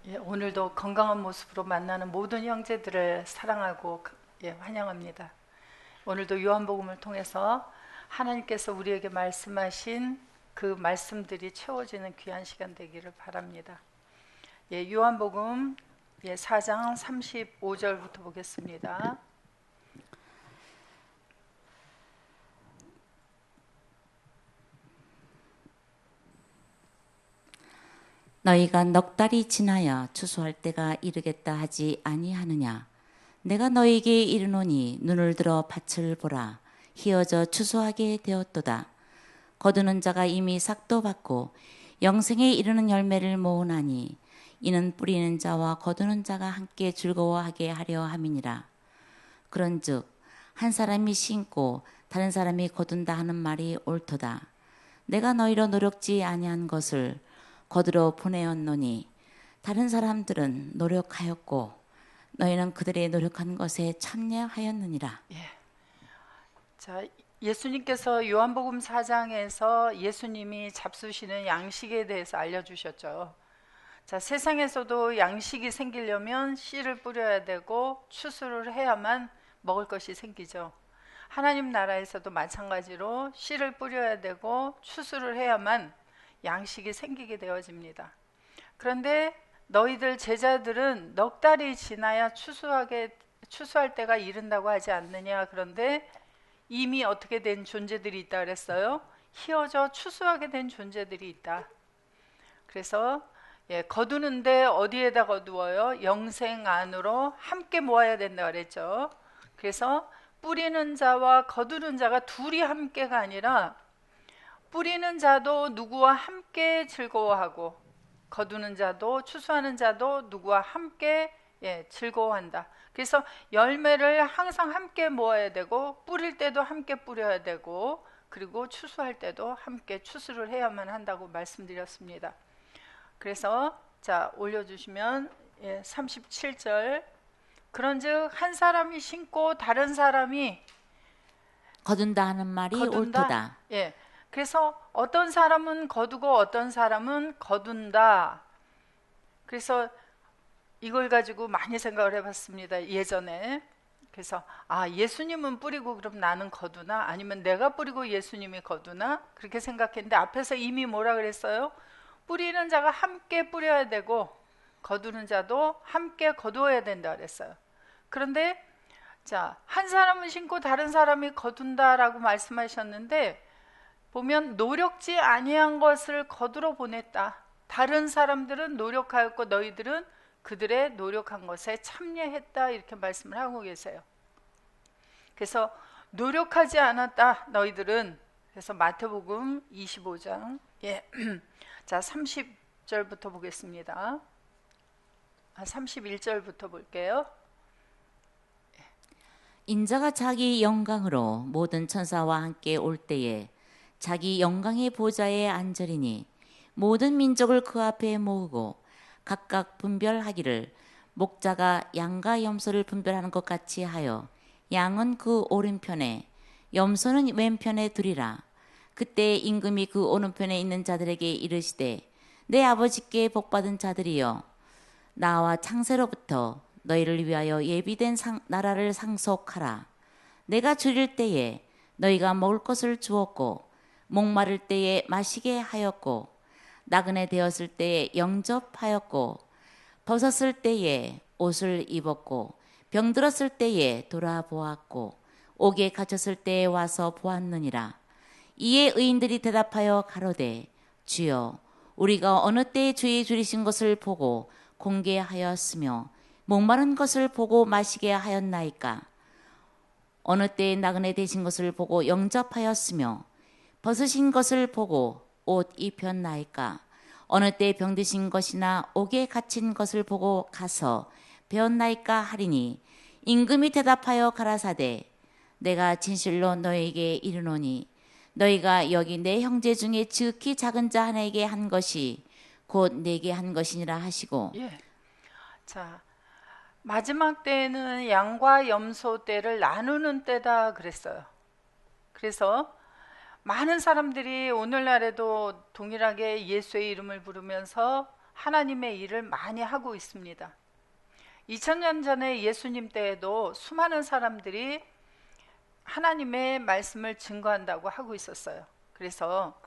오늘도 건강한 모습으로 만나는 모든 형제들을 사랑하고 환영합니다. 오늘도 요한복음을 통해서 하나님께서 우리에게 말씀하신 그 말씀들이 채워지는 귀한 시간 되기를 바랍니다. 요한복음 4장 35절부터 보겠습니다. 너희가 넉 달이 지나야 추수할 때가 이르겠다 하지 아니하느냐. 내가 너희에게 이르노니 눈을 들어 밭을 보라. 희어져 추수하게 되었도다. 거두는 자가 이미 삭도 받고 영생에 이르는 열매를 모으나니 이는 뿌리는 자와 거두는 자가 함께 즐거워하게 하려 함이니라. 그런즉 한 사람이 심고 다른 사람이 거둔다 하는 말이 옳도다. 내가 너희로 노력지 아니한 것을 거두러 보내었노니 다른 사람들은 노력하였고 너희는 그들의 노력한 것에 참여하였느니라. 자, 예수님께서 요한복음 4장에서 예수님이 잡수시는 양식에 대해서 알려주셨죠. 자, 세상에서도 양식이 생기려면 씨를 뿌려야 되고 추수를 해야만 먹을 것이 생기죠. 하나님 나라에서도 마찬가지로 씨를 뿌려야 되고 추수를 해야만 양식이 생기게 되어집니다. 그런데 너희들 제자들은 넉 달이 지나야 추수할 때가 이른다고 하지 않느냐. 그런데 이미 어떻게 된 존재들이 있다 그랬어요? 희어져 추수하게 된 존재들이 있다. 그래서 거두는데 어디에다 거두어요? 영생 안으로 함께 모아야 된다 그랬죠. 그래서 뿌리는 자와 거두는 자가 둘이 함께가 아니라 뿌리는 자도 누구와 함께 즐거워하고 거두는 자도 추수하는 자도 누구와 함께 즐거워한다. 그래서 열매를 항상 함께 모아야 되고 뿌릴 때도 함께 뿌려야 되고 그리고 추수할 때도 함께 추수를 해야만 한다고 말씀드렸습니다. 그래서 자 올려주시면 37절 그런즉 한 사람이 심고 다른 사람이 거둔다 하는 말이 거둔다? 옳도다. 그래서 어떤 사람은 거두고 어떤 사람은 거둔다. 그래서 이걸 가지고 많이 생각을 해봤습니다. 예전에. 그래서 예수님은 뿌리고 그럼 나는 거두나? 아니면 내가 뿌리고 예수님이 거두나? 그렇게 생각했는데 앞에서 이미 뭐라 그랬어요? 뿌리는 자가 함께 뿌려야 되고 거두는 자도 함께 거두어야 된다 그랬어요. 그런데 자, 한 사람은 심고 다른 사람이 거둔다라고 말씀하셨는데 보면 노력지 아니한 것을 거두러 보냈다. 다른 사람들은 노력하였고 너희들은 그들의 노력한 것에 참여했다. 이렇게 말씀을 하고 계세요. 그래서 노력하지 않았다. 너희들은. 그래서 마태복음 25장 자 30절부터 보겠습니다. 31절부터 볼게요. 인자가 자기 영광으로 모든 천사와 함께 올 때에 자기 영광의 보좌에 앉으리니 모든 민족을 그 앞에 모으고 각각 분별하기를 목자가 양과 염소를 분별하는 것 같이 하여 양은 그 오른편에 염소는 왼편에 두리라. 그때 임금이 그 오른편에 있는 자들에게 이르시되 내 아버지께 복받은 자들이여 나와 창세로부터 너희를 위하여 예비된 나라를 상속하라. 내가 줄일 때에 너희가 먹을 것을 주었고 목마를 때에 마시게 하였고 나그네 되었을 때에 영접하였고 벗었을 때에 옷을 입었고 병들었을 때에 돌아보았고 옥에 갇혔을 때에 와서 보았느니라. 이에 의인들이 대답하여 가로되 주여 우리가 어느 때에 주의 줄이신 것을 보고 공개하였으며 목마른 것을 보고 마시게 하였나이까. 어느 때에 나그네 되신 것을 보고 영접하였으며 벗으신 것을 보고 옷 입혔나이까. 어느 때에 병드신 것이나 옥에 갇힌 것을 보고 가서 배웠나이까 하리니 임금이 대답하여 가라사대 내가 진실로 너에게 이르노니 너희가 여기 내 형제 중에 지극히 작은 자 하나에게 한 것이 곧 내게 한 것이니라 하시고 자 마지막 때에는 양과 염소 떼를 나누는 때다 그랬어요. 그래서 많은 사람들이 오늘날에도 동일하게 예수의 이름을 부르면서 하나님의 일을 많이 하고 있습니다. 2000년 전에 예수님 때에도 수많은 사람들이 하나님의 말씀을 증거한다고 하고 있었어요. 그래서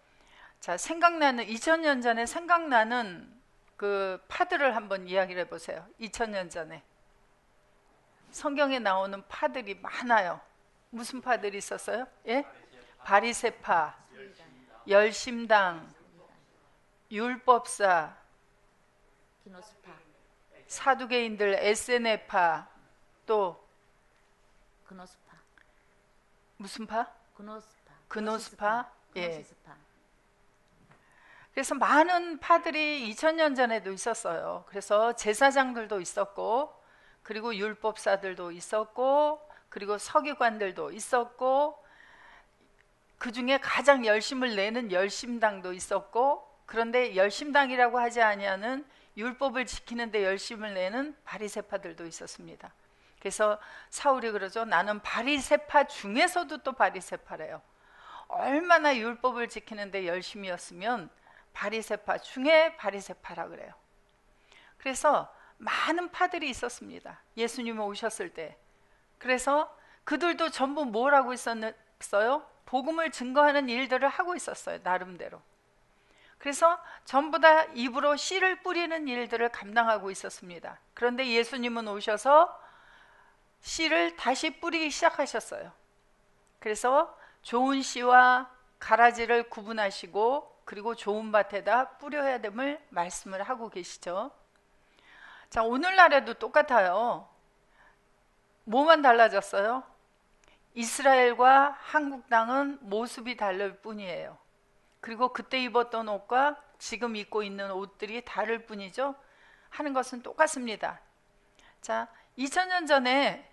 자, 2000년 전에 생각나는 그 파들을 한번 이야기를 해보세요. 2000년 전에 성경에 나오는 파들이 많아요. 무슨 파들이 있었어요? 예? 바리새파, 열심당, 율법사, 기노스파, 사두개인들, 에세네파, 또 그노스파, 무슨 파? 그노스파, 그노스파? 예. 그노시스파. 그래서 많은 파들이 2000년 전에도 있었어요. 그래서 제사장들도 있었고, 그리고 율법사들도 있었고, 그리고 서기관들도 있었고, 그 중에 가장 열심을 내는 열심당도 있었고, 그런데 열심당이라고 하지 아니하는 율법을 지키는데 열심을 내는 바리새파들도 있었습니다. 그래서 사울이 그러죠. 나는 바리새파 중에서도 또 바리새파래요. 얼마나 율법을 지키는데 열심이었으면 바리새파 중에 바리새파라 그래요. 그래서 많은 파들이 있었습니다. 예수님이 오셨을 때. 그래서 그들도 전부 뭘 하고 있었어요? 복음을 증거하는 일들을 하고 있었어요. 나름대로. 그래서 전부 다 입으로 씨를 뿌리는 일들을 감당하고 있었습니다. 그런데 예수님은 오셔서 씨를 다시 뿌리기 시작하셨어요. 그래서 좋은 씨와 가라지를 구분하시고 그리고 좋은 밭에다 뿌려야 됨을 말씀을 하고 계시죠. 자, 오늘날에도 똑같아요. 뭐만 달라졌어요? 이스라엘과 한국 땅은 모습이 다를 뿐이에요. 그리고 그때 입었던 옷과 지금 입고 있는 옷들이 다를 뿐이죠. 하는 것은 똑같습니다. 자, 2000년 전에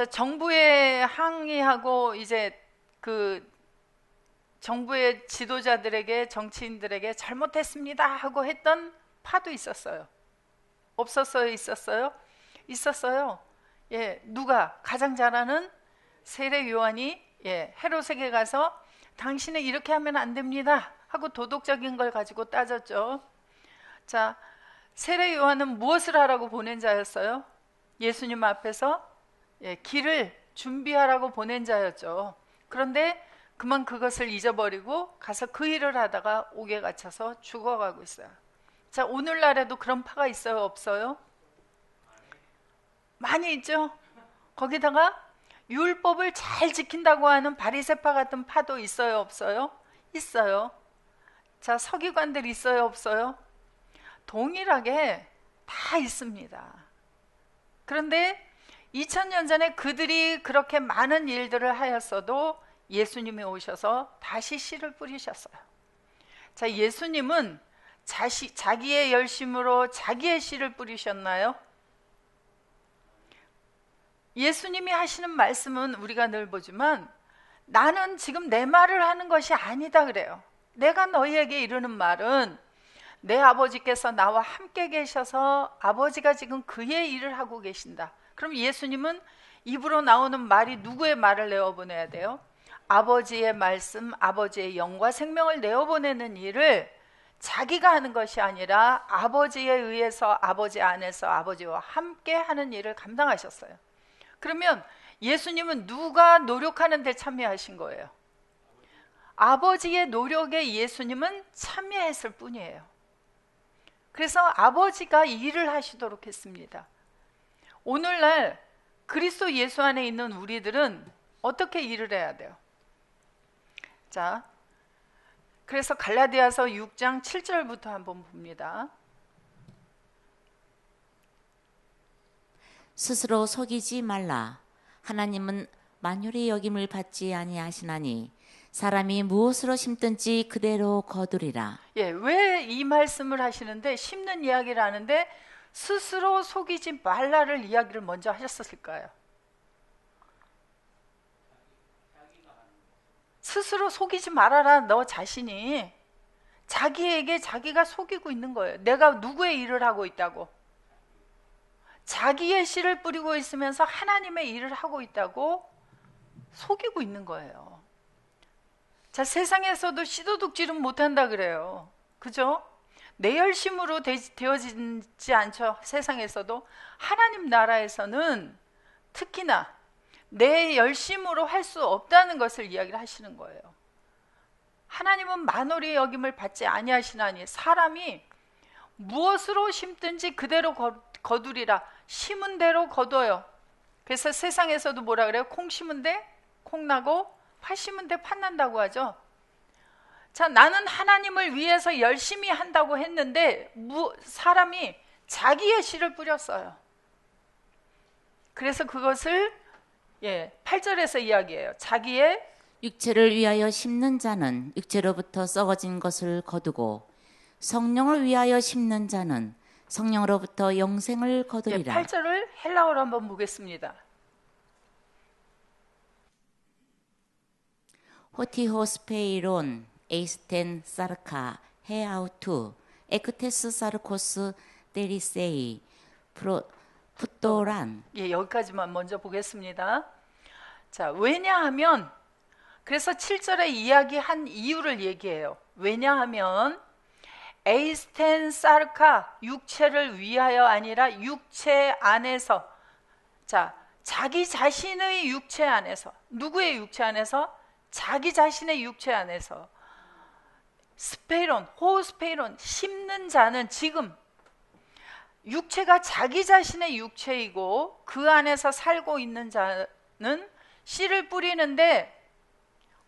정부에 항의하고 이제 그 정부의 지도자들에게 정치인들에게 잘못했습니다 하고 했던 파도 있었어요. 없었어요? 있었어요? 있었어요. 예, 누가 가장 잘 아는 세례 요한이 헤롯에게 가서 당신은 이렇게 하면 안 됩니다 하고 도덕적인 걸 가지고 따졌죠. 자, 세례 요한은 무엇을 하라고 보낸 자였어요? 예수님 앞에서 길을 준비하라고 보낸 자였죠. 그런데 그만 그것을 잊어버리고 가서 그 일을 하다가 옥에 갇혀서 죽어가고 있어요. 자, 오늘날에도 그런 파가 있어요? 없어요? 많이 있죠. 거기다가 율법을 잘 지킨다고 하는 바리새파 같은 파도 있어요? 없어요? 있어요. 자, 서기관들 있어요? 없어요? 동일하게 다 있습니다. 그런데 2000년 전에 그들이 그렇게 많은 일들을 하였어도 예수님이 오셔서 다시 씨를 뿌리셨어요. 자, 예수님은 자기의 열심으로 자기의 씨를 뿌리셨나요? 예수님이 하시는 말씀은 우리가 늘 보지만 나는 지금 내 말을 하는 것이 아니다 그래요. 내가 너희에게 이르는 말은 내 아버지께서 나와 함께 계셔서 아버지가 지금 그의 일을 하고 계신다. 그럼 예수님은 입으로 나오는 말이 누구의 말을 내어보내야 돼요? 아버지의 말씀, 아버지의 영과 생명을 내어보내는 일을 자기가 하는 것이 아니라 아버지에 의해서 아버지 안에서 아버지와 함께 하는 일을 감당하셨어요. 그러면 예수님은 누가 노력하는 데 참여하신 거예요? 아버지의 노력에 예수님은 참여했을 뿐이에요. 그래서 아버지가 일을 하시도록 했습니다. 오늘날 그리스도 예수 안에 있는 우리들은 어떻게 일을 해야 돼요? 자, 그래서 갈라디아서 6장 7절부터 한번 봅니다. 스스로 속이지 말라. 하나님은 만유의 여김을 받지 아니하시나니 사람이 무엇으로 심든지 그대로 거두리라. 예, 왜 이 말씀을 하시는데 심는 이야기를 하는데 스스로 속이지 말라를 이야기를 먼저 하셨을까요? 스스로 속이지 말아라. 너 자신이 자기에게 자기가 속이고 있는 거예요. 내가 누구의 일을 하고 있다고? 자기의 씨를 뿌리고 있으면서 하나님의 일을 하고 있다고 속이고 있는 거예요. 자, 세상에서도 씨도둑질은 못한다 그래요. 그죠? 내 열심으로 되어지지 않죠. 세상에서도. 하나님 나라에서는 특히나 내 열심으로 할 수 없다는 것을 이야기를 하시는 거예요. 하나님은 만홀히 여김을 받지 아니하시나니 사람이 무엇으로 심든지 그대로 거두리라. 심은 대로 거둬요. 그래서 세상에서도 뭐라 그래요? 콩 심은 데 콩 나고 팥 심은 데 팥 난다고 하죠. 자, 나는 하나님을 위해서 열심히 한다고 했는데 사람이 자기의 씨를 뿌렸어요. 그래서 그것을 8절에서 이야기해요. 자기의 육체를 위하여 심는 자는 육체로부터 썩어진 것을 거두고 성령을 위하여 심는 자는 성령으로부터 영생을 거두리라. 8절을 헬라어로 한번 보겠습니다. 호티호스페이론 에이스텐 사르카 헤아우투 에크테스 사르코스 데리세이 푸토란. 여기까지만 먼저 보겠습니다. 자, 왜냐하면 그래서 7절에 이야기한 이유를 얘기해요. 왜냐하면 에이스텐 사르카 육체를 위하여 아니라 육체 안에서, 자, 자기 자신의 육체 안에서, 누구의 육체 안에서? 자기 자신의 육체 안에서. 스페이론, 호스페이론, 심는 자는 지금 육체가 자기 자신의 육체이고 그 안에서 살고 있는 자는 씨를 뿌리는데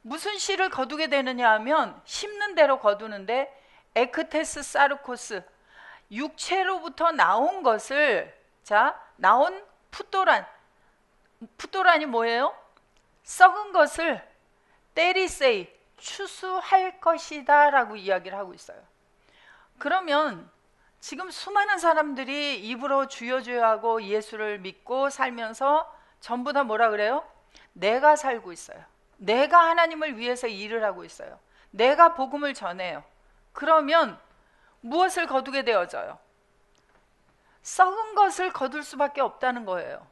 무슨 씨를 거두게 되느냐 하면 심는 대로 거두는데 에크테스 사르코스, 육체로부터 나온 것을, 자, 나온 푸토란이 뭐예요? 썩은 것을 때리세이, 추수할 것이다 라고 이야기를 하고 있어요. 그러면 지금 수많은 사람들이 입으로 주여 주여 하고 예수를 믿고 살면서 전부 다 뭐라 그래요? 내가 살고 있어요. 내가 하나님을 위해서 일을 하고 있어요. 내가 복음을 전해요. 그러면 무엇을 거두게 되어져요? 썩은 것을 거둘 수밖에 없다는 거예요.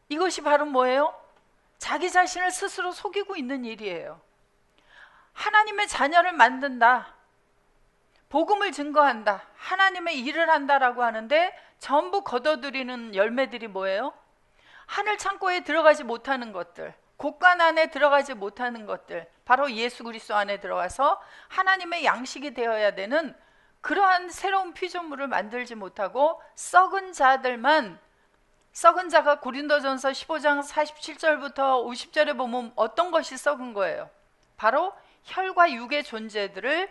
이것이 바로 뭐예요? 자기 자신을 스스로 속이고 있는 일이에요. 하나님의 자녀를 만든다, 복음을 증거한다, 하나님의 일을 한다라고 하는데 전부 거둬들이는 열매들이 뭐예요? 하늘 창고에 들어가지 못하는 것들, 곳간 안에 들어가지 못하는 것들, 바로 예수 그리스도 안에 들어가서 하나님의 양식이 되어야 되는 그러한 새로운 피조물을 만들지 못하고 썩은 자들만, 썩은 자가 고린도전서 15장 47절부터 50절에 보면 어떤 것이 썩은 거예요? 바로 혈과 육의 존재들을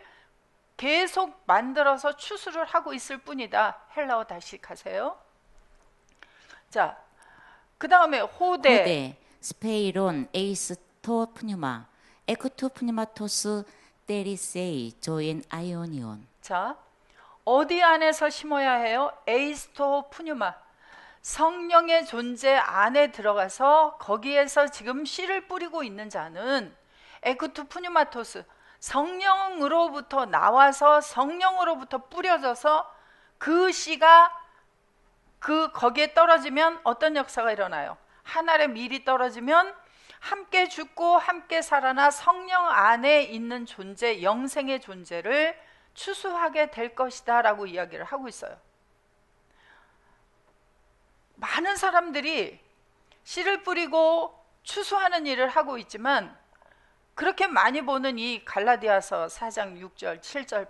계속 만들어서 추수를 하고 있을 뿐이다. 헬라어 다시 가세요. 자, 그 다음에 호데, 스페이론 에이스토 푸뉴마 에크투 푸뉴마토스 데리세이 조인 아이오니온. 자, 어디 안에서 심어야 해요? 에이스토 푸뉴마, 성령의 존재 안에 들어가서 거기에서 지금 씨를 뿌리고 있는 자는 에크투 푸뉴마토스, 성령으로부터 나와서 성령으로부터 뿌려져서 그 씨가 거기에 떨어지면 어떤 역사가 일어나요? 한 알의 밀이 떨어지면 함께 죽고 함께 살아나 성령 안에 있는 존재, 영생의 존재를 추수하게 될 것이다 라고 이야기를 하고 있어요. 많은 사람들이 씨를 뿌리고 추수하는 일을 하고 있지만 그렇게 많이 보는 이 갈라디아서 4장 6절, 7절,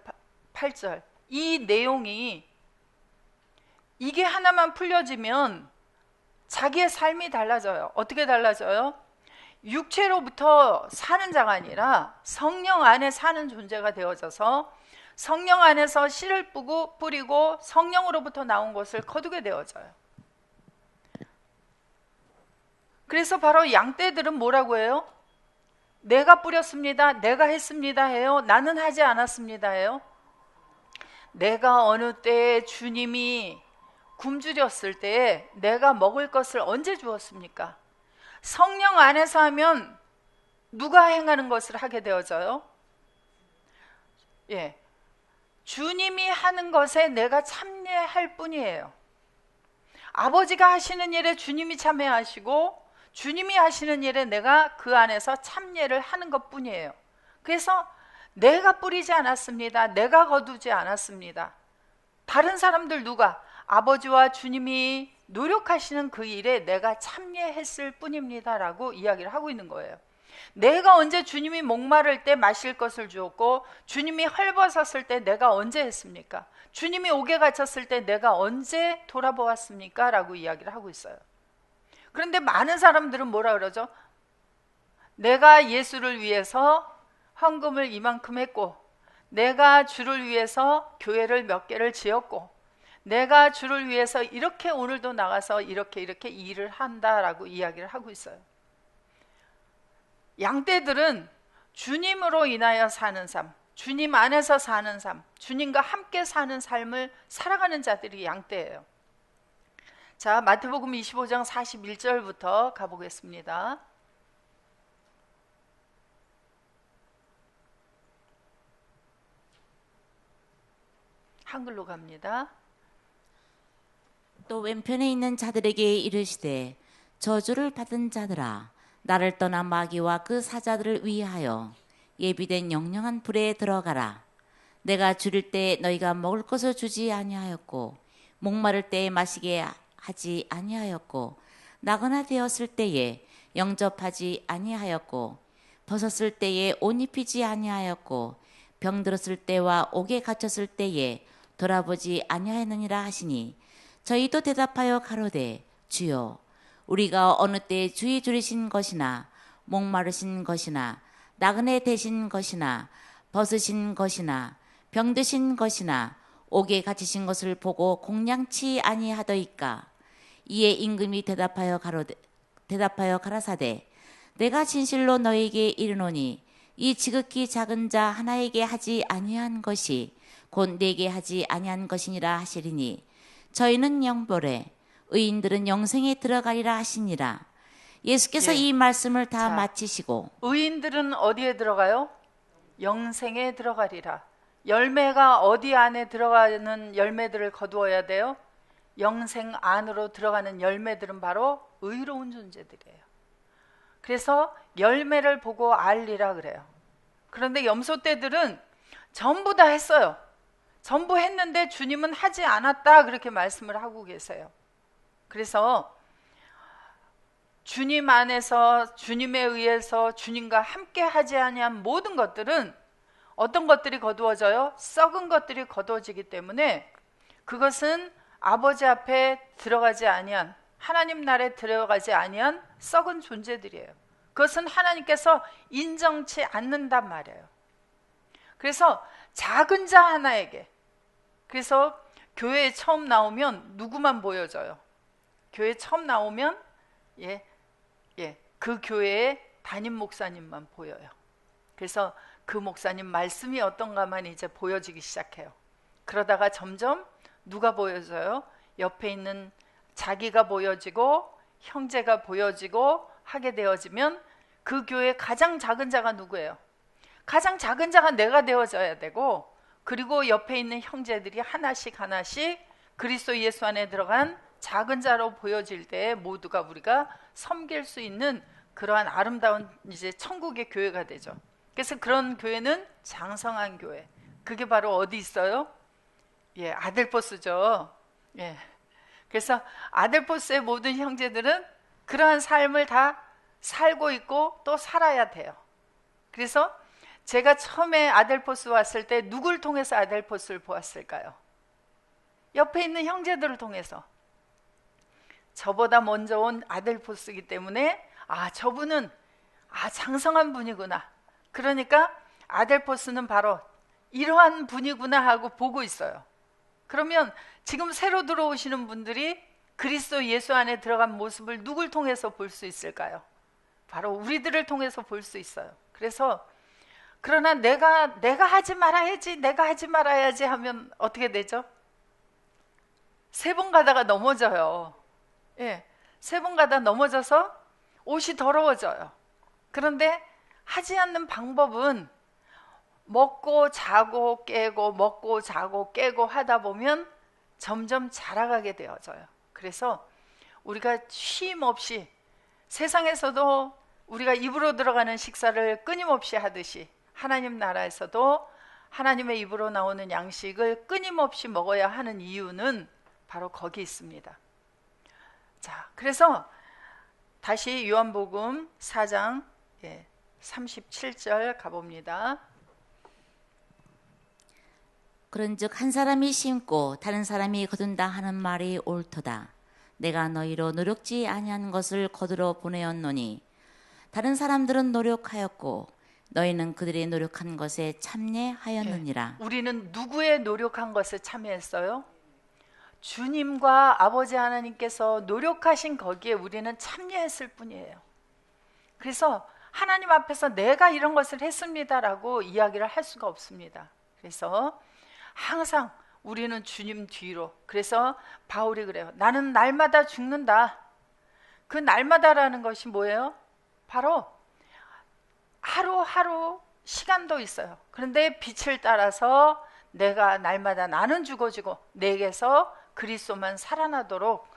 8절 이 내용이, 이게 하나만 풀려지면 자기의 삶이 달라져요. 어떻게 달라져요? 육체로부터 사는 자가 아니라 성령 안에 사는 존재가 되어져서 성령 안에서 씨를 뿌리고 성령으로부터 나온 것을 거두게 되어져요. 그래서 바로 양떼들은 뭐라고 해요? 내가 뿌렸습니다, 내가 했습니다 해요? 나는 하지 않았습니다 해요? 내가 어느 때에 주님이 굶주렸을 때에 내가 먹을 것을 언제 주었습니까? 성령 안에서 하면 누가 행하는 것을 하게 되어져요? 주님이 하는 것에 내가 참여할 뿐이에요. 아버지가 하시는 일에 주님이 참여하시고 주님이 하시는 일에 내가 그 안에서 참여를 하는 것 뿐이에요. 그래서 내가 뿌리지 않았습니다. 내가 거두지 않았습니다. 다른 사람들 누가? 아버지와 주님이 노력하시는 그 일에 내가 참여했을 뿐입니다 라고 이야기를 하고 있는 거예요. 내가 언제 주님이 목마를 때 마실 것을 주었고, 주님이 헐벗었을 때 내가 언제 했습니까? 주님이 옥에 갇혔을 때 내가 언제 돌아보았습니까? 라고 이야기를 하고 있어요. 그런데 많은 사람들은 뭐라 그러죠? 내가 예수를 위해서 헌금을 이만큼 했고, 내가 주를 위해서 교회를 몇 개를 지었고, 내가 주를 위해서 이렇게 오늘도 나가서 이렇게 일을 한다라고 이야기를 하고 있어요. 양떼들은 주님으로 인하여 사는 삶, 주님 안에서 사는 삶, 주님과 함께 사는 삶을 살아가는 자들이 양떼예요. 자, 마태복음 25장 41절부터 가보겠습니다. 한글로 갑니다. 또 왼편에 있는 자들에게 이르시되 저주를 받은 자들아 나를 떠나 마귀와 그 사자들을 위하여 예비된 영영한 불에 들어가라. 내가 줄일 때 너희가 먹을 것을 주지 아니하였고 목마를 때에 마시게 하지 아니하였고 나거나 되었을 때에 영접하지 아니하였고 벗었을 때에 옷 입히지 아니하였고 병들었을 때와 옥에 갇혔을 때에 돌아보지 아니하였느니라 하시니 저희도 대답하여 가로되 주여 우리가 어느 때에 주의 줄이신 것이나 목마르신 것이나 나그네 되신 것이나 벗으신 것이나 병드신 것이나 옥에 갇히신 것을 보고 공양치 아니하더이까. 이에 임금이 대답하여 가라사대 내가 진실로 너에게 이르노니 이 지극히 작은 자 하나에게 하지 아니한 것이 곧 내게 하지 아니한 것이니라 하시리니 저희는 영벌에 의인들은 영생에 들어가리라 하시니라. 예수께서 예. 이 말씀을 다 자, 마치시고 의인들은 어디에 들어가요? 영생에 들어가리라. 열매가 어디 안에 들어가는 열매들을 거두어야 돼요? 영생 안으로 들어가는 열매들은 바로 의로운 존재들이에요. 그래서 열매를 보고 알리라 그래요. 그런데 염소떼들은 전부 다 했어요. 전부 했는데 주님은 하지 않았다 그렇게 말씀을 하고 계세요. 그래서 주님 안에서 주님에 의해서 주님과 함께 하지 아니한 모든 것들은 어떤 것들이 거두어져요? 썩은 것들이 거두어지기 때문에 그것은 아버지 앞에 들어가지 아니한, 하나님 나라에 들어가지 아니한 썩은 존재들이에요. 그것은 하나님께서 인정치 않는단 말이에요. 그래서 작은 자 하나에게, 그래서 교회에 처음 나오면 누구만 보여져요? 교회에 처음 나오면 그 교회의 담임 목사님만 보여요. 그래서 그 목사님 말씀이 어떤가만 이제 보여지기 시작해요. 그러다가 점점 누가 보여져요? 옆에 있는 자기가 보여지고 형제가 보여지고 하게 되어지면 그 교회의 가장 작은 자가 누구예요? 가장 작은 자가 내가 되어져야 되고, 그리고 옆에 있는 형제들이 하나씩 그리스도 예수 안에 들어간 작은 자로 보여질 때 모두가 우리가 섬길 수 있는 그러한 아름다운 이제 천국의 교회가 되죠. 그래서 그런 교회는 장성한 교회. 그게 바로 어디 있어요? 아델포스죠. 그래서 아델포스의 모든 형제들은 그러한 삶을 다 살고 있고 또 살아야 돼요. 그래서 제가 처음에 아델포스 왔을 때 누굴 통해서 아델포스를 보았을까요? 옆에 있는 형제들을 통해서. 저보다 먼저 온 아델포스이기 때문에 저분은 장성한 분이구나. 그러니까 아델포스는 바로 이러한 분이구나 하고 보고 있어요. 그러면 지금 새로 들어오시는 분들이 그리스도 예수 안에 들어간 모습을 누굴 통해서 볼 수 있을까요? 바로 우리들을 통해서 볼 수 있어요. 그래서 그러나 내가 하지 말아야지 하면 어떻게 되죠? 3번 가다가 넘어져요. 3번 가다 넘어져서 옷이 더러워져요. 그런데 하지 않는 방법은 먹고 자고 깨고 먹고 자고 깨고 하다 보면 점점 자라가게 되어져요. 그래서 우리가 쉼 없이 세상에서도 우리가 입으로 들어가는 식사를 끊임없이 하듯이 하나님 나라에서도 하나님의 입으로 나오는 양식을 끊임없이 먹어야 하는 이유는 바로 거기 있습니다. 자, 그래서 다시 요한복음 4장 37절 가봅니다. 그런즉 한 사람이 심고 다른 사람이 거둔다 하는 말이 옳도다. 내가 너희로 노력지 아니한 것을 거두러 보내었노니 다른 사람들은 노력하였고 너희는 그들이 노력한 것에 참여하였느니라. 우리는 누구의 노력한 것에 참여했어요? 주님과 아버지 하나님께서 노력하신 거기에 우리는 참여했을 뿐이에요. 그래서 하나님 앞에서 내가 이런 것을 했습니다라고 이야기를 할 수가 없습니다. 그래서 항상 우리는 주님 뒤로. 그래서 바울이 그래요. 나는 날마다 죽는다. 그 날마다라는 것이 뭐예요? 바로 하루하루 시간도 있어요. 그런데 빛을 따라서 내가 날마다 나는 죽어지고 내게서 그리스도만 살아나도록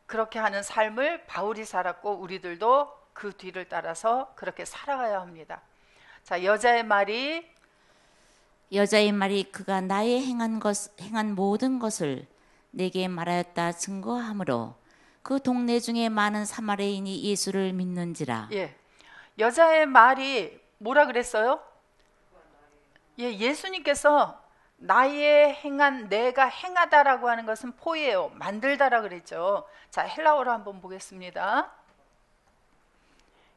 그렇게 하는 삶을 바울이 살았고 우리들도 그 뒤를 따라서 그렇게 살아가야 합니다. 자, 여자의 말이 그가 나의 행한 모든 것을 내게 말하였다 증거하므로 그 동네 중에 많은 사마리아인이 예수를 믿는지라. 여자의 말이 뭐라 그랬어요? 예수님께서 나의 행한 내가 행하다라고 하는 것은 포이에요. 만들다라 그랬죠. 자, 헬라어로 한번 보겠습니다.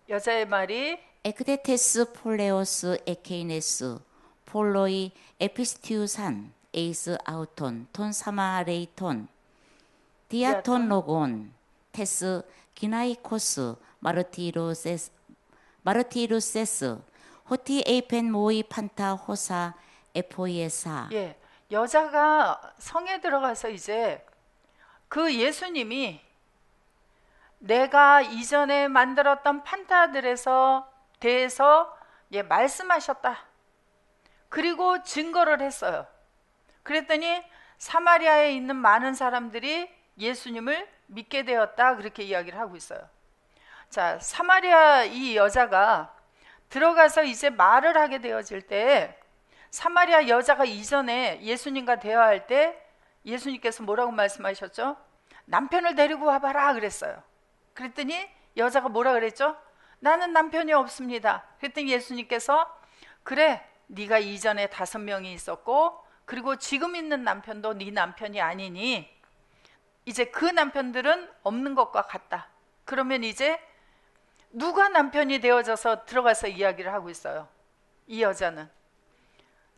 여자의 말이 에크데테스 폴레오스 에케이네스 폴로이 에피스티우산 에이스 아우톤 톤 사마레이톤 디아톤 로곤 테스 기나이코스 마르티루세스 호티 에이펜 모이 판타 호사 에포이에사. 여자가 성에 들어가서 이제 그 예수님이 내가 이전에 만들었던 판타들에서 대해서 말씀하셨다. 그리고 증거를 했어요. 그랬더니 사마리아에 있는 많은 사람들이 예수님을 믿게 되었다. 그렇게 이야기를 하고 있어요. 자, 사마리아 이 여자가 들어가서 이제 말을 하게 되어질 때 사마리아 여자가 이전에 예수님과 대화할 때 예수님께서 뭐라고 말씀하셨죠? 남편을 데리고 와봐라 그랬어요. 그랬더니 여자가 뭐라 그랬죠? 나는 남편이 없습니다. 그랬더니 예수님께서 그래, 네가 이전에 5명이 있었고 그리고 지금 있는 남편도 네 남편이 아니니 이제 그 남편들은 없는 것과 같다. 그러면 이제 누가 남편이 되어져서 들어가서 이야기를 하고 있어요? 이 여자는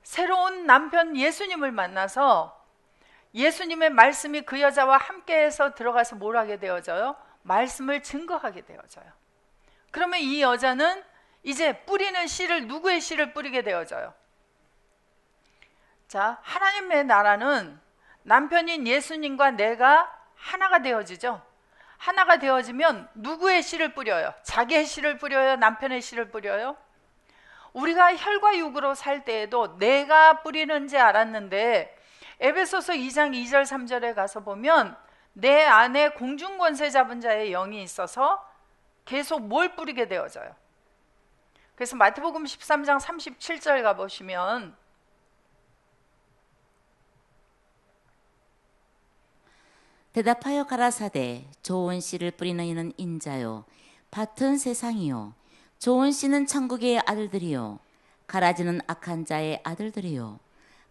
새로운 남편 예수님을 만나서 예수님의 말씀이 그 여자와 함께해서 들어가서 뭘 하게 되어져요? 말씀을 증거하게 되어져요. 그러면 이 여자는 이제 뿌리는 씨를 누구의 씨를 뿌리게 되어져요? 자, 하나님의 나라는 남편인 예수님과 내가 하나가 되어지죠. 하나가 되어지면 누구의 씨를 뿌려요? 자기의 씨를 뿌려요? 남편의 씨를 뿌려요? 우리가 혈과 육으로 살 때에도 내가 뿌리는지 알았는데 에베소서 2장 2절 3절에 가서 보면 내 안에 공중권세 잡은 자의 영이 있어서 계속 뭘 뿌리게 되어져요. 그래서 마태복음 13장 37절 가보시면 대답하여 가라사대 좋은 씨를 뿌리는 이는 인자요 밭은 세상이요 좋은 씨는 천국의 아들들이요 가라지는 악한 자의 아들들이요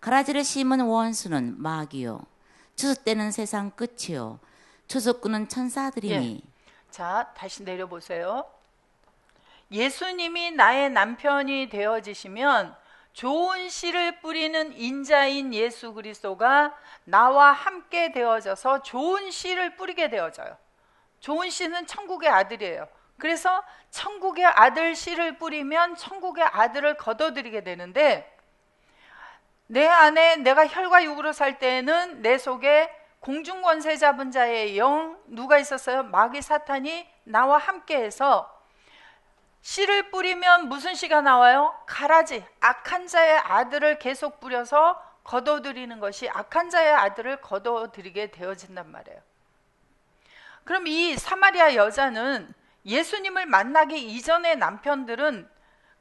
가라지를 심은 원수는 마귀요 추수 때는 세상 끝이요 추수꾼은 천사들이니. 자, 다시 내려보세요. 예수님이 나의 남편이 되어지시면 좋은 씨를 뿌리는 인자인 예수 그리스도가 나와 함께 되어져서 좋은 씨를 뿌리게 되어져요. 좋은 씨는 천국의 아들이에요. 그래서 천국의 아들 씨를 뿌리면 천국의 아들을 거둬들이게 되는데 내 안에 내가 혈과 육으로 살 때에는 내 속에 공중권세 잡은 자의 영 누가 있었어요? 마귀 사탄이 나와 함께해서 씨를 뿌리면 무슨 씨가 나와요? 가라지, 악한 자의 아들을 계속 뿌려서 거둬들이는 것이 악한 자의 아들을 거둬들이게 되어진단 말이에요. 그럼 이 사마리아 여자는 예수님을 만나기 이전의 남편들은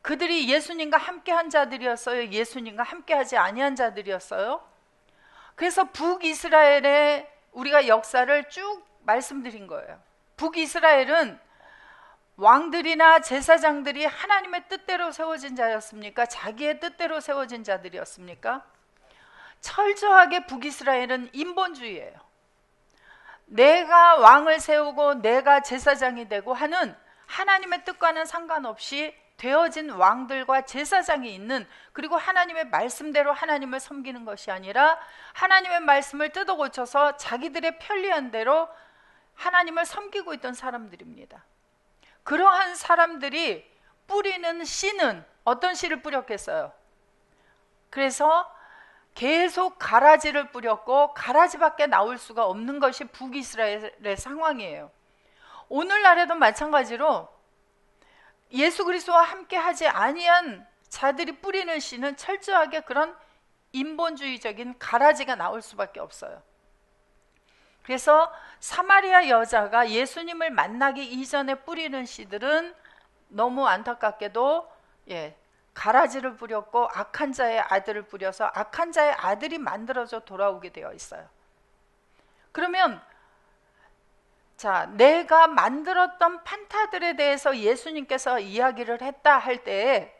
그들이 예수님과 함께한 자들이었어요? 예수님과 함께하지 아니한 자들이었어요? 그래서 북이스라엘의 우리가 역사를 쭉 말씀드린 거예요. 북이스라엘은 왕들이나 제사장들이 하나님의 뜻대로 세워진 자였습니까? 자기의 뜻대로 세워진 자들이었습니까? 철저하게 북이스라엘은 인본주의예요. 내가 왕을 세우고 내가 제사장이 되고 하는 하나님의 뜻과는 상관없이 되어진 왕들과 제사장이 있는, 그리고 하나님의 말씀대로 하나님을 섬기는 것이 아니라 하나님의 말씀을 뜯어 고쳐서 자기들의 편리한 대로 하나님을 섬기고 있던 사람들입니다. 그러한 사람들이 뿌리는 씨는 어떤 씨를 뿌렸겠어요? 그래서 계속 가라지를 뿌렸고 가라지밖에 나올 수가 없는 것이 북이스라엘의 상황이에요. 오늘날에도 마찬가지로 예수 그리스도와 함께 하지 아니한 자들이 뿌리는 씨는 철저하게 그런 인본주의적인 가라지가 나올 수밖에 없어요. 그래서 사마리아 여자가 예수님을 만나기 이전에 뿌리는 씨들은 너무 안타깝게도 가라지를 뿌렸고 악한 자의 아들을 뿌려서 악한 자의 아들이 만들어져 돌아오게 되어 있어요. 그러면 자, 내가 만들었던 판타들에 대해서 예수님께서 이야기를 했다 할 때,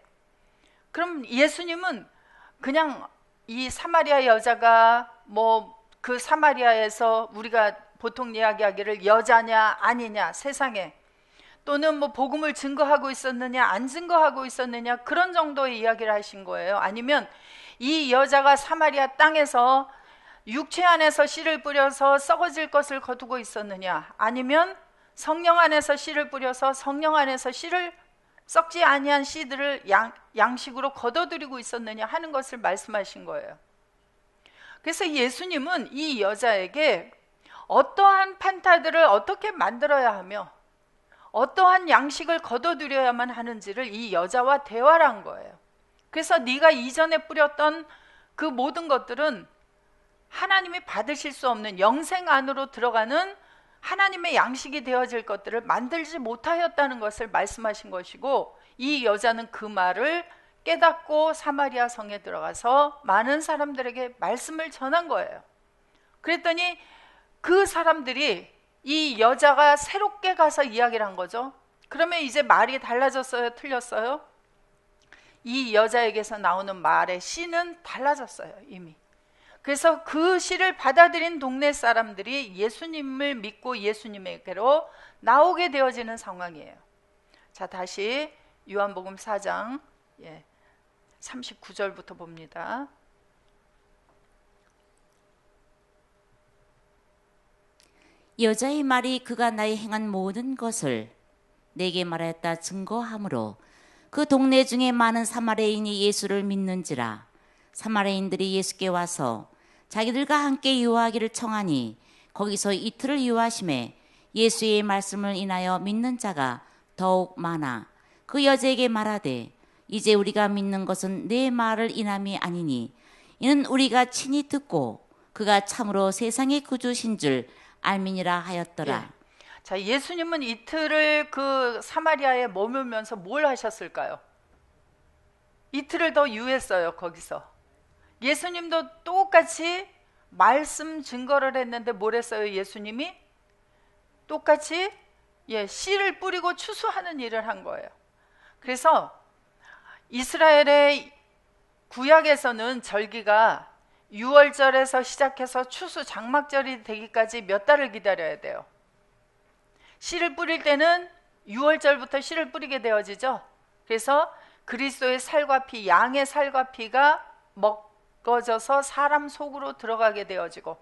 그럼 예수님은 그냥 이 사마리아 여자가 그 사마리아에서 우리가 보통 이야기하기를 여자냐 아니냐 세상에, 또는 복음을 증거하고 있었느냐 안 증거하고 있었느냐 그런 정도의 이야기를 하신 거예요? 아니면 이 여자가 사마리아 땅에서 육체 안에서 씨를 뿌려서 썩어질 것을 거두고 있었느냐, 아니면 성령 안에서 씨를 뿌려서 성령 안에서 씨를 썩지 아니한 씨들을 양식으로 거둬들이고 있었느냐 하는 것을 말씀하신 거예요. 그래서 예수님은 이 여자에게 어떠한 판타들을 어떻게 만들어야 하며 어떠한 양식을 거둬들여야만 하는지를 이 여자와 대화를 한 거예요. 그래서 네가 이전에 뿌렸던 그 모든 것들은 하나님이 받으실 수 없는 영생 안으로 들어가는 하나님의 양식이 되어질 것들을 만들지 못하였다는 것을 말씀하신 것이고, 이 여자는 그 말을 깨닫고 사마리아 성에 들어가서 많은 사람들에게 말씀을 전한 거예요. 그랬더니 그 사람들이 이 여자가 새롭게 가서 이야기를 한 거죠. 그러면 이제 말이 달라졌어요? 틀렸어요? 이 여자에게서 나오는 말의 씨는 달라졌어요, 이미. 그래서 그 씨를 받아들인 동네 사람들이 예수님을 믿고 예수님에게로 나오게 되어지는 상황이에요. 자, 다시 요한복음 4장 39절부터 봅니다. 여자의 말이 그가 나의 행한 모든 것을 내게 말하였다 증거하므로 그 동네 중에 많은 사마리아인이 예수를 믿는지라. 사마리아인들이 예수께 와서 자기들과 함께 유하기를 청하니 거기서 이틀을 유하심에 예수의 말씀을 인하여 믿는 자가 더욱 많아 그 여자에게 말하되 이제 우리가 믿는 것은 내 말을 인함이 아니니 이는 우리가 친히 듣고 그가 참으로 세상의 구주신 줄 알미니라 하였더라. 자, 예수님은 이틀을 그 사마리아에 머물면서 뭘 하셨을까요? 이틀을 더 유했어요. 거기서 예수님도 똑같이 말씀 증거를 했는데 뭘 했어요? 예수님이 똑같이 씨를 뿌리고 추수하는 일을 한 거예요. 그래서 이스라엘의 구약에서는 절기가 6월절에서 시작해서 추수 장막절이 되기까지 몇 달을 기다려야 돼요. 씨를 뿌릴 때는 6월절부터 씨를 뿌리게 되어지죠. 그래서 그리스도의 살과 피, 양의 살과 피가 먹어져서 사람 속으로 들어가게 되어지고,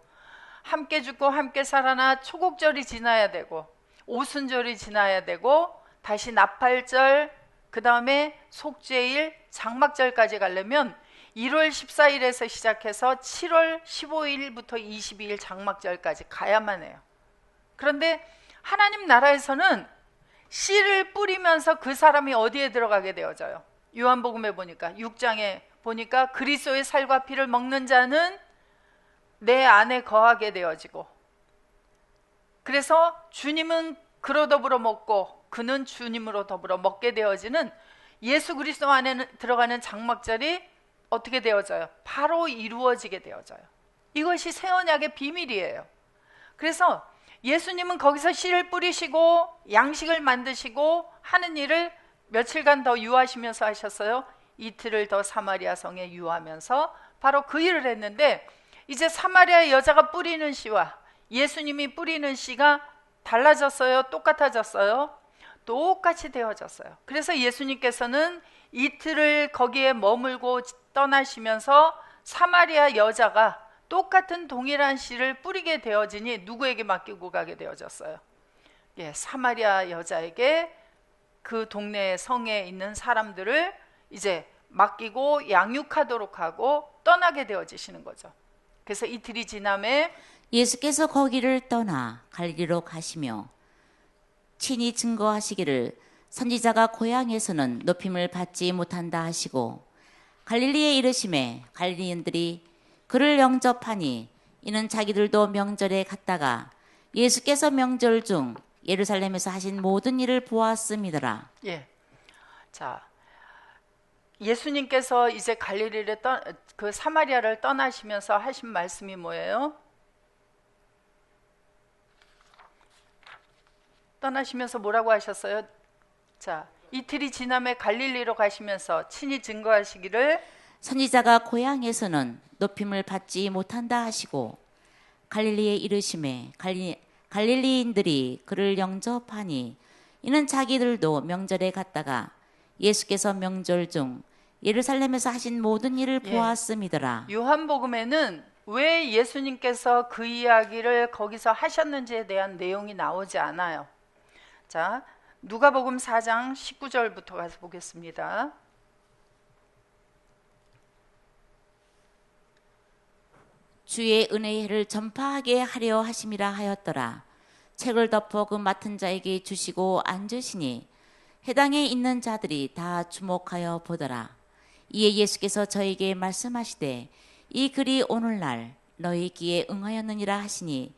함께 죽고 함께 살아나 초곡절이 지나야 되고 오순절이 지나야 되고 다시 나팔절, 그 다음에 속죄일, 장막절까지 가려면 1월 14일에서 시작해서 7월 15일부터 22일 장막절까지 가야만 해요. 그런데 하나님 나라에서는 씨를 뿌리면서 그 사람이 어디에 들어가게 되어져요? 요한복음에 보니까 6장에 보니까 그리스도의 살과 피를 먹는 자는 내 안에 거하게 되어지고, 그래서 주님은 그로 더불어 먹고 그는 주님으로 더불어 먹게 되어지는 예수 그리스도 안에 들어가는 장막절이 어떻게 되어져요? 바로 이루어지게 되어져요. 이것이 새 언약의 비밀이에요. 그래서 예수님은 거기서 씨를 뿌리시고 양식을 만드시고 하는 일을 며칠간 더 유하시면서 하셨어요. 이틀을 더 사마리아 성에 유하면서 바로 그 일을 했는데, 이제 사마리아 여자가 뿌리는 씨와 예수님이 뿌리는 씨가 달라졌어요? 똑같아졌어요? 똑같이 되어졌어요. 그래서 예수님께서는 이틀을 거기에 머물고 떠나시면서 사마리아 여자가 똑같은 동일한 씨를 뿌리게 되어지니 누구에게 맡기고 가게 되어졌어요? 예, 사마리아 여자에게 그 동네 성에 있는 사람들을 이제 맡기고 양육하도록 하고 떠나게 되어지시는 거죠. 그래서 이틀이 지남에 예수께서 거기를 떠나 갈리로 가시며 친히 증거하시기를 선지자가 고향에서는 높임을 받지 못한다 하시고, 갈릴리에 이르심에 갈릴리인들이 그를 영접하니 이는 자기들도 명절에 갔다가 예수께서 명절 중 예루살렘에서 하신 모든 일을 보았음이더라. 예. 자, 예수님께서 이제 갈릴리를 그 사마리아를 떠나시면서 하신 말씀이 뭐예요? 떠나시면서 뭐라고 하셨어요? 자, 이틀이 지남에 갈릴리로 가시면서 친히 증거하시기를 선지자가 고향에서는 높임을 받지 못한다 하시고, 갈릴리에 이르심에 갈릴리인들이 그를 영접하니 이는 자기들도 명절에 갔다가 예수께서 명절 중 예루살렘에서 하신 모든 일을 예. 보았음이더라. 요한복음에는 왜 예수님께서 그 이야기를 거기서 하셨는지에 대한 내용이 나오지 않아요. 자, 누가복음 4장 19절부터 가서 보겠습니다. 주의 은혜의 해를 전파하게 하려 하심이라 하였더라. 책을 덮어 그 맡은 자에게 주시고 앉으시니 해당에 있는 자들이 다 주목하여 보더라. 이에 예수께서 저에게 말씀하시되 이 글이 오늘날 너희 귀에 응하였느니라 하시니,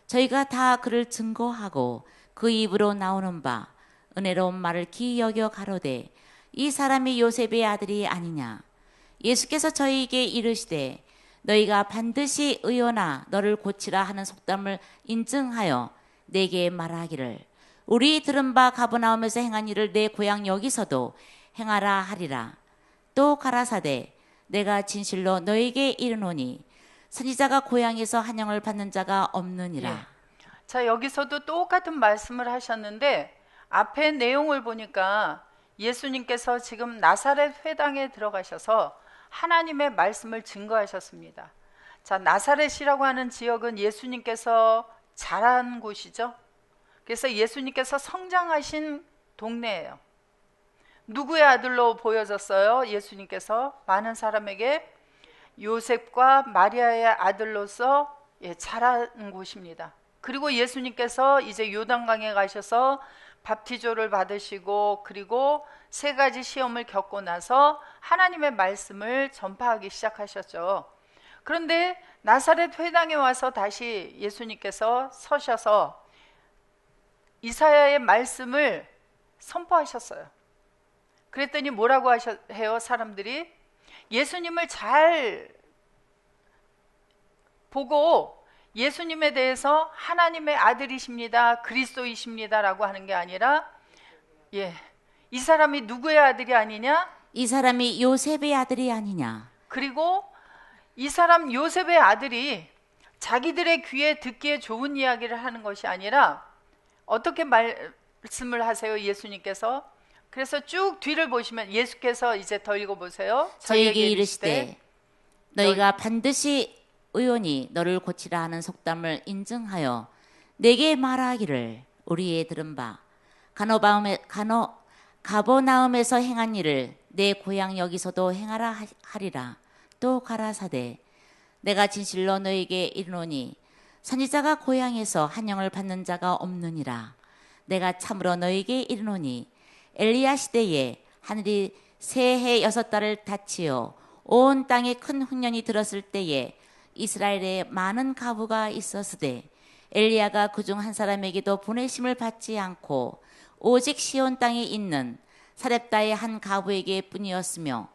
저희가 다 그를 증거하고 그 입으로 나오는 바 은혜로운 말을 기이 여겨 가로되 이 사람이 요셉의 아들이 아니냐. 예수께서 저희에게 이르시되 너희가 반드시 의원아 너를 고치라 하는 속담을 인증하여 내게 말하기를 우리 들은 바 가버나움에서 행한 일을 내 고향 여기서도 행하라 하리라. 또 가라사대 내가 진실로 너에게 이르노니 선지자가 고향에서 한영을 받는 자가 없느니라. 예. 자, 여기서도 똑같은 말씀을 하셨는데 앞에 내용을 보니까 예수님께서 지금 나사렛 회당에 들어가셔서 하나님의 말씀을 증거하셨습니다. 자, 나사렛이라고 하는 지역은 예수님께서 자란 곳이죠. 그래서 예수님께서 성장하신 동네예요. 누구의 아들로 보여졌어요? 예수님께서 많은 사람에게 요셉과 마리아의 아들로서 자란 곳입니다. 그리고 예수님께서 이제 요단강에 가셔서 밥티조를 받으시고 그리고 세 가지 시험을 겪고 나서 하나님의 말씀을 전파하기 시작하셨죠. 그런데 나사렛 회당에 와서 다시 예수님께서 서셔서 이사야의 말씀을 선포하셨어요. 그랬더니 뭐라고 해요? 사람들이 예수님을 잘 보고 예수님에 대해서 하나님의 아들이십니다, 그리스도이십니다라고 하는 게 아니라 이 사람이 누구의 아들이 아니냐? 이 사람이 요셉의 아들이 아니냐. 그리고 이 사람 요셉의 아들이 자기들의 귀에 듣기에 좋은 이야기를 하는 것이 아니라 어떻게 말씀을 하세요? 예수님께서. 그래서 쭉 뒤를 보시면 예수께서 이제 더 읽어보세요. 저에게 이르시되 너희가 반드시 의원이 너를 고치라 하는 속담을 인증하여 내게 말하기를 우리의 들은 바 가버나움에서 행한 일을 내 고향 여기서도 행하라 하리라. 또 가라사대 내가 진실로 너에게 이르노니 선지자가 고향에서 한영을 받는 자가 없느니라. 내가 참으로 너에게 이르노니 엘리야 시대에 하늘이 새해 6달을 닫히어 온 땅에 큰 흉년이 들었을 때에 이스라엘에 많은 가부가 있었으되 엘리야가 그중 한 사람에게도 보내심을 받지 않고 오직 시온 땅에 있는 사렙다의 한 가부에게 뿐이었으며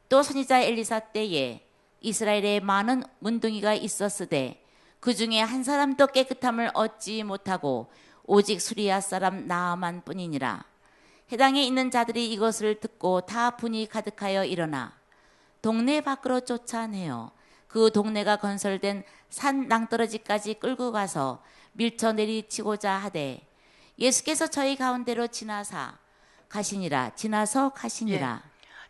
또 선지자 엘리사 때에 이스라엘에 많은 문둥이가 있었으되 그 중에 한 사람도 깨끗함을 얻지 못하고 오직 수리아 사람 나아만 뿐이니라. 해당에 있는 자들이 이것을 듣고 다 분이 가득하여 일어나 동네 밖으로 쫓아내어 그 동네가 건설된 산 낭떠러지까지 끌고 가서 밀쳐 내리치고자 하되 예수께서 저희 가운데로 지나서 가시니라.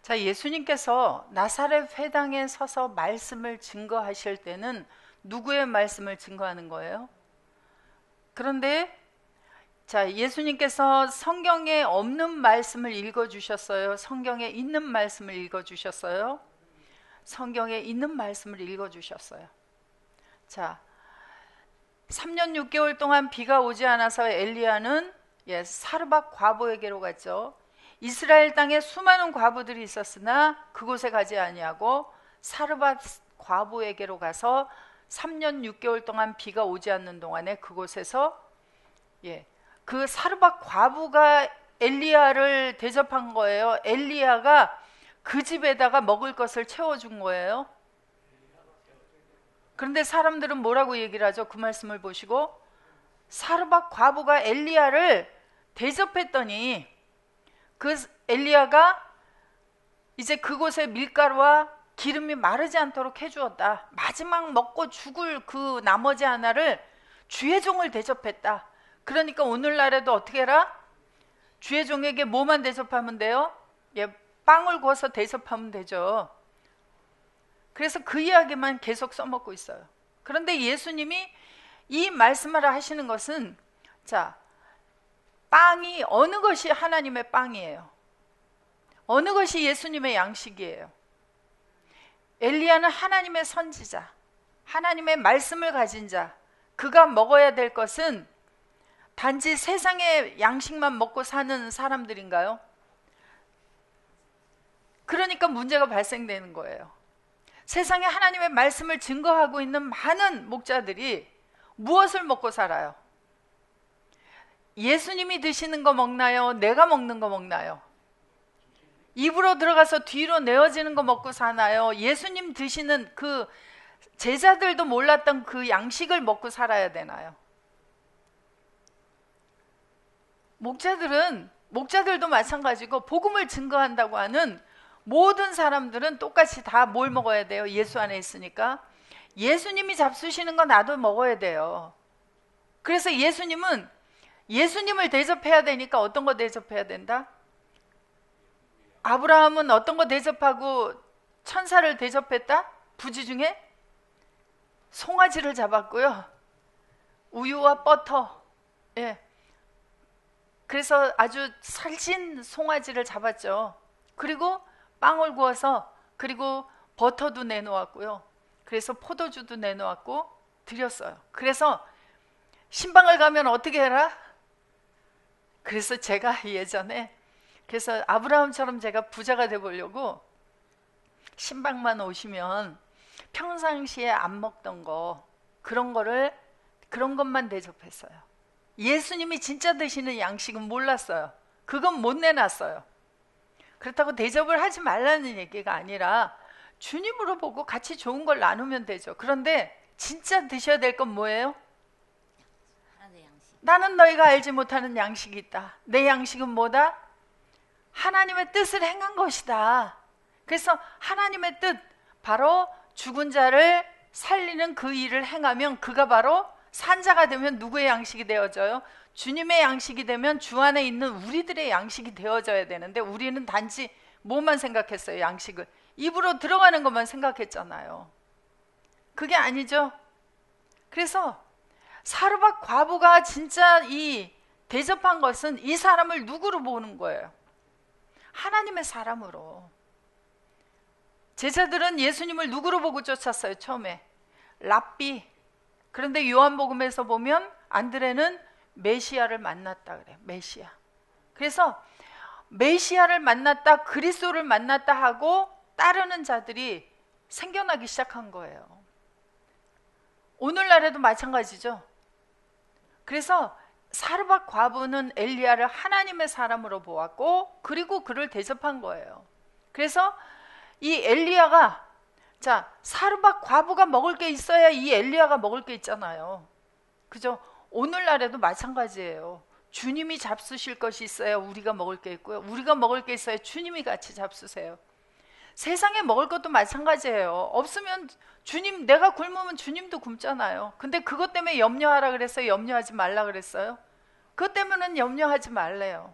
자, 예수님께서 나사렛 회당에 서서 말씀을 증거하실 때는 누구의 말씀을 증거하는 거예요? 그런데 자, 예수님께서 성경에 없는 말씀을 읽어주셨어요? 성경에 있는 말씀을 읽어주셨어요? 성경에 있는 말씀을 읽어주셨어요. 자, 3년 6개월 동안 비가 오지 않아서 엘리야는 사르밧 과부에게로 갔죠. 이스라엘 땅에 수많은 과부들이 있었으나 그곳에 가지 아니하고 사르밧 과부에게로 가서 3년 6개월 동안 비가 오지 않는 동안에 그곳에서 그 사르밧 과부가 엘리야를 대접한 거예요. 엘리야가 그 집에다가 먹을 것을 채워준 거예요. 그런데 사람들은 뭐라고 얘기를 하죠? 그 말씀을 보시고 사르밧 과부가 엘리야를 대접했더니 그 엘리야가 이제 그곳에 밀가루와 기름이 마르지 않도록 해주었다. 마지막 먹고 죽을 그 나머지 하나를 주의 종을 대접했다. 그러니까 오늘날에도 어떻게 해라? 주의 종에게 뭐만 대접하면 돼요? 빵을 구워서 대접하면 되죠. 그래서 그 이야기만 계속 써먹고 있어요. 그런데 예수님이 이 말씀을 하시는 것은 자, 빵이 어느 것이 하나님의 빵이에요? 어느 것이 예수님의 양식이에요? 엘리야는 하나님의 선지자, 하나님의 말씀을 가진 자, 그가 먹어야 될 것은 단지 세상의 양식만 먹고 사는 사람들인가요? 그러니까 문제가 발생되는 거예요. 세상에 하나님의 말씀을 증거하고 있는 많은 목자들이 무엇을 먹고 살아요? 예수님이 드시는 거 먹나요? 내가 먹는 거 먹나요? 입으로 들어가서 뒤로 내어지는 거 먹고 사나요? 예수님 드시는 그 제자들도 몰랐던 그 양식을 먹고 살아야 되나요? 목자들도 마찬가지고 복음을 증거한다고 하는 모든 사람들은 똑같이 다 뭘 먹어야 돼요? 예수 안에 있으니까 예수님이 잡수시는 거 나도 먹어야 돼요. 그래서 예수님을 대접해야 되니까 어떤 거 대접해야 된다? 아브라함은 어떤 거 대접하고 천사를 대접했다? 부지 중에 송아지를 잡았고요. 우유와 버터. 그래서 아주 살찐 송아지를 잡았죠. 그리고 빵을 구워서 그리고 버터도 내놓았고요. 그래서 포도주도 내놓았고 드렸어요. 그래서 신방을 가면 어떻게 해라? 그래서 제가 예전에 그래서 아브라함처럼 제가 부자가 되보려고 신방만 오시면 평상시에 안 먹던 거 그런 것만 대접했어요. 예수님이 진짜 드시는 양식은 몰랐어요. 그건 못 내놨어요. 그렇다고 대접을 하지 말라는 얘기가 아니라 주님으로 보고 같이 좋은 걸 나누면 되죠. 그런데 진짜 드셔야 될 건 뭐예요? 나는 너희가 알지 못하는 양식이 있다. 내 양식은 뭐다? 하나님의 뜻을 행한 것이다. 그래서 하나님의 뜻, 바로 죽은 자를 살리는 그 일을 행하면 그가 바로 산자가 되면 누구의 양식이 되어져요? 주님의 양식이 되면 주 안에 있는 우리들의 양식이 되어져야 되는데 우리는 단지 뭐만 생각했어요? 양식을 입으로 들어가는 것만 생각했잖아요. 그게 아니죠. 그래서 사르밧 과부가 진짜 이 대접한 것은 이 사람을 누구로 보는 거예요? 하나님의 사람으로. 제자들은 예수님을 누구로 보고 쫓았어요? 처음에 랍비. 그런데 요한복음에서 보면 안드레는 메시아를 만났다 그래요. 메시아. 그래서 메시아를 만났다, 그리스도를 만났다 하고 따르는 자들이 생겨나기 시작한 거예요. 오늘날에도 마찬가지죠. 그래서 사르밧 과부는 엘리야를 하나님의 사람으로 보았고 그리고 그를 대접한 거예요. 그래서 이 엘리야가, 자, 사르밧 과부가 먹을 게 있어야 이 엘리야가 먹을 게 있잖아요. 그죠? 오늘날에도 마찬가지예요. 주님이 잡수실 것이 있어야 우리가 먹을 게 있고요. 우리가 먹을 게 있어야 주님이 같이 잡수세요. 세상에 먹을 것도 마찬가지예요. 없으면 주님, 내가 굶으면 주님도 굶잖아요. 근데 그것 때문에 염려하라 그랬어요? 염려하지 말라 그랬어요? 그것 때문에는 염려하지 말래요.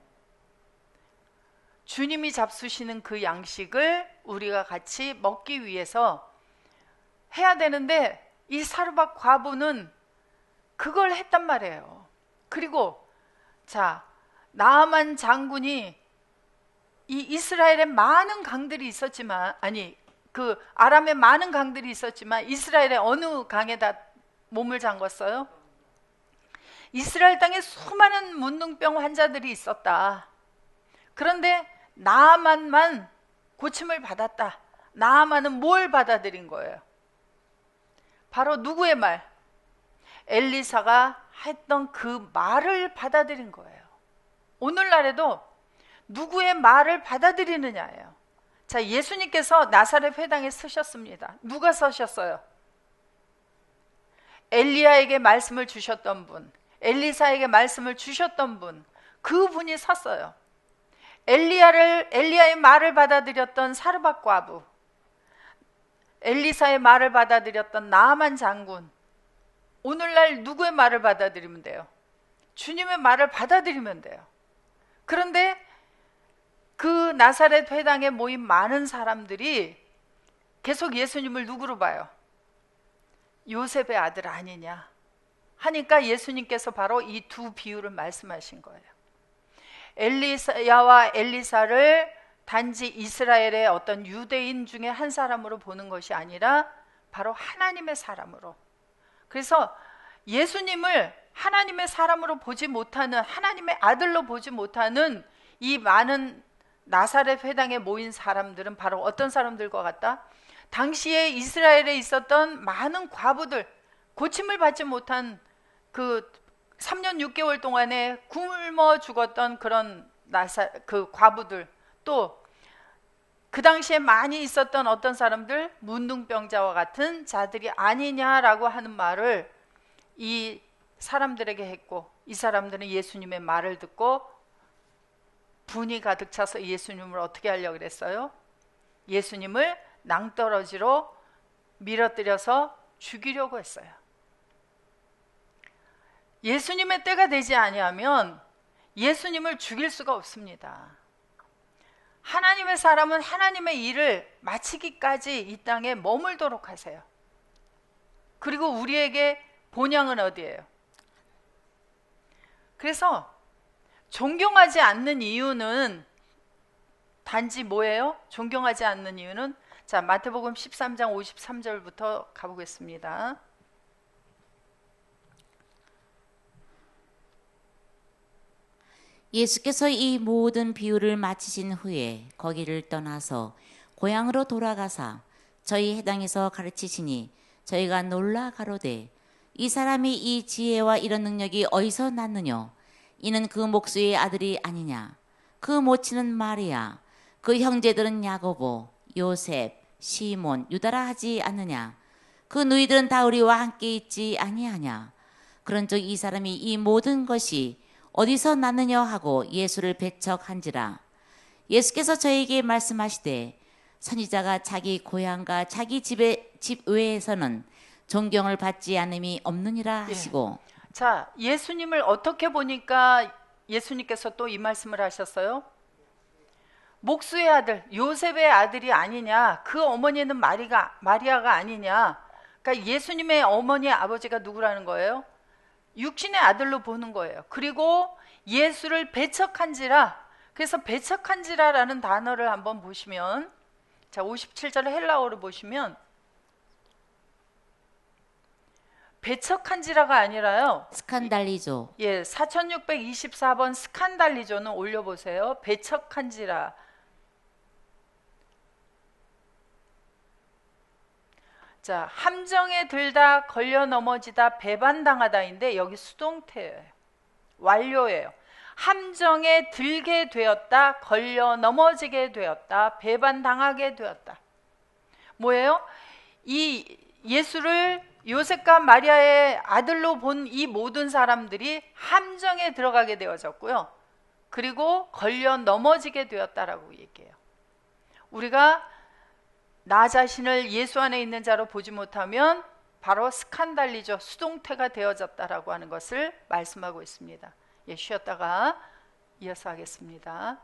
주님이 잡수시는 그 양식을 우리가 같이 먹기 위해서 해야 되는데 이 사르밧 과부는 그걸 했단 말이에요. 그리고 자, 나아만 장군이 이 이스라엘에 많은 강들이 있었지만, 아니 그 아람에 많은 강들이 있었지만 이스라엘의 어느 강에다 몸을 잠궜어요? 이스라엘 땅에 수많은 문둥병 환자들이 있었다. 그런데 나아만만 고침을 받았다. 나아만은 뭘 받아들인 거예요? 바로 누구의 말? 엘리사가 했던 그 말을 받아들인 거예요. 오늘날에도 누구의 말을 받아들이느냐예요. 자, 예수님께서 나사렛 회당에 서셨습니다. 누가 서셨어요? 엘리야에게 말씀을 주셨던 분, 엘리사에게 말씀을 주셨던 분, 그분이 섰어요. 엘리야의 말을 받아들였던 사르밧 과부, 엘리사의 말을 받아들였던 나아만 장군. 오늘날 누구의 말을 받아들이면 돼요? 주님의 말을 받아들이면 돼요. 그런데 그 나사렛 회당에 모인 많은 사람들이 계속 예수님을 누구로 봐요? 요셉의 아들 아니냐 하니까 예수님께서 바로 이 두 비유를 말씀하신 거예요. 엘리야와 엘리사를 단지 이스라엘의 어떤 유대인 중에 한 사람으로 보는 것이 아니라 바로 하나님의 사람으로. 그래서 예수님을 하나님의 사람으로 보지 못하는, 하나님의 아들로 보지 못하는 이 많은 나사렛 회당에 모인 사람들은 바로 어떤 사람들과 같다? 당시에 이스라엘에 있었던 많은 과부들, 고침을 받지 못한 그 3년 6개월 동안에 굶어 죽었던 그런 그 과부들, 또 그 당시에 많이 있었던 어떤 사람들, 문둥병자와 같은 자들이 아니냐라고 하는 말을 이 사람들에게 했고, 이 사람들은 예수님의 말을 듣고 분이 가득 차서 예수님을 어떻게 하려고 그랬어요? 예수님을 낭떠러지로 밀어뜨려서 죽이려고 했어요. 예수님의 때가 되지 아니하면 예수님을 죽일 수가 없습니다. 하나님의 사람은 하나님의 일을 마치기까지 이 땅에 머물도록 하세요. 그리고 우리에게 본향은 어디예요? 그래서 존경하지 않는 이유는 단지 뭐예요? 존경하지 않는 이유는, 자, 마태복음 13장 53절부터 가보겠습니다. 예수께서 이 모든 비유를 마치신 후에 거기를 떠나서 고향으로 돌아가사 저희 해당에서 가르치시니 저희가 놀라 가로되 이 사람이 이 지혜와 이런 능력이 어디서 났느냐? 이는 그 목수의 아들이 아니냐? 그 모친은 마리아, 그 형제들은 야고보, 요셉, 시몬, 유다라 하지 않느냐? 그 누이들은 다 우리와 함께 있지 아니하냐? 그런즉 이 사람이 이 모든 것이 어디서 났느냐 하고 예수를 배척한지라. 예수께서 저에게 말씀하시되 선지자가 자기 고향과 자기 집 외에서는 존경을 받지 않음이 없느니라 하시고. 자, 예수님을 어떻게 보니까 예수님께서 또 이 말씀을 하셨어요? 목수의 아들, 요셉의 아들이 아니냐? 그 어머니는 마리아가 아니냐? 그러니까 예수님의 어머니의 아버지가 누구라는 거예요? 육신의 아들로 보는 거예요. 그리고 예수를 배척한지라. 그래서 배척한지라라는 단어를 한번 보시면, 자, 57절 헬라어로 보시면 배척한지라가 아니라요, 스칸달리조. 예, 4624번 스칸달리조는 올려보세요. 배척한지라. 자, 함정에 들다 걸려 넘어지다 배반당하다인데 여기 수동태예요. 완료예요. 함정에 들게 되었다, 걸려 넘어지게 되었다, 배반당하게 되었다. 뭐예요? 이 예수를 요셉과 마리아의 아들로 본 이 모든 사람들이 함정에 들어가게 되어졌고요. 그리고 걸려 넘어지게 되었다라고 얘기해요. 우리가 나 자신을 예수 안에 있는 자로 보지 못하면 바로 스칸달리죠. 수동태가 되어졌다라고 하는 것을 말씀하고 있습니다. 쉬었다가 이어서 하겠습니다.